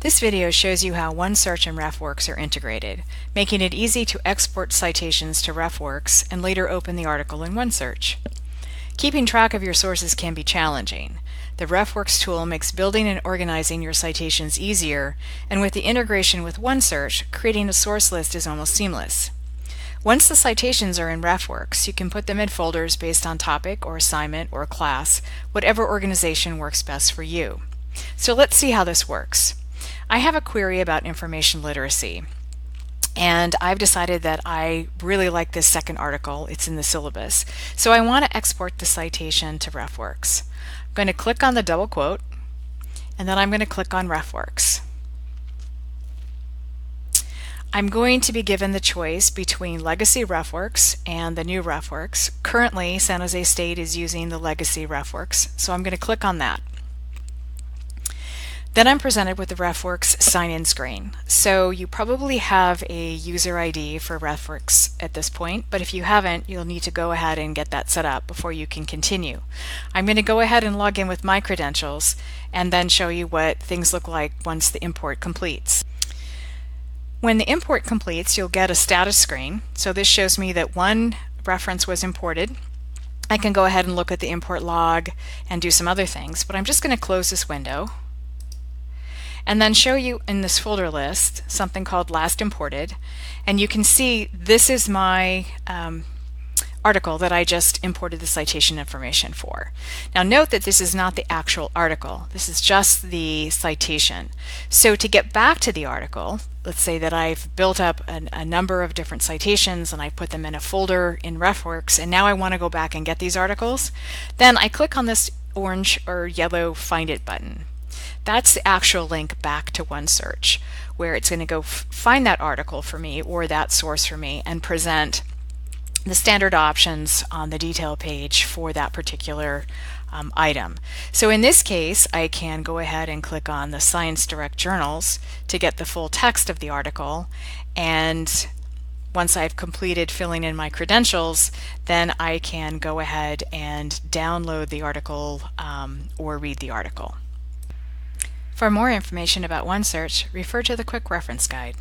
This video shows you how OneSearch and RefWorks are integrated, making it easy to export citations to RefWorks and later open the article in OneSearch. Keeping track of your sources can be challenging. The RefWorks tool makes building and organizing your citations easier, and with the integration with OneSearch, creating a source list is almost seamless. Once the citations are in RefWorks, you can put them in folders based on topic or assignment or class, whatever organization works best for you. So let's see how this works. I have a query about information literacy, and I've decided that I really like this second article. It's in the syllabus. So I want to export the citation to RefWorks. I'm going to click on the double quote, and then I'm going to click on RefWorks. I'm going to be given the choice between Legacy RefWorks and the new RefWorks. Currently, San Jose State is using the Legacy RefWorks, so I'm going to click on that. Then I'm presented with the RefWorks sign-in screen. So you probably have a user ID for RefWorks at this point, but if you haven't, you'll need to go ahead and get that set up before you can continue. I'm going to go ahead and log in with my credentials and then show you what things look like once the import completes. When the import completes, you'll get a status screen. So this shows me that one reference was imported. I can go ahead and look at the import log and do some other things, but I'm just going to close this window and then show you in this folder list something called last imported, and you can see this is my article that I just imported the citation information for. Now note that this is not the actual article, this is just the citation. So to get back to the article, let's say that I've built up a number of different citations and I put them in a folder in RefWorks, and now I want to go back and get these articles, then I click on this orange or yellow Find It button. That's the actual link back to OneSearch, where it's going to go find that article for me or that source for me and present the standard options on the detail page for that particular item. So in this case, I can go ahead and click on the Science Direct Journals to get the full text of the article, and once I've completed filling in my credentials, then I can go ahead and download the article or read the article. For more information about OneSearch, refer to the Quick Reference Guide.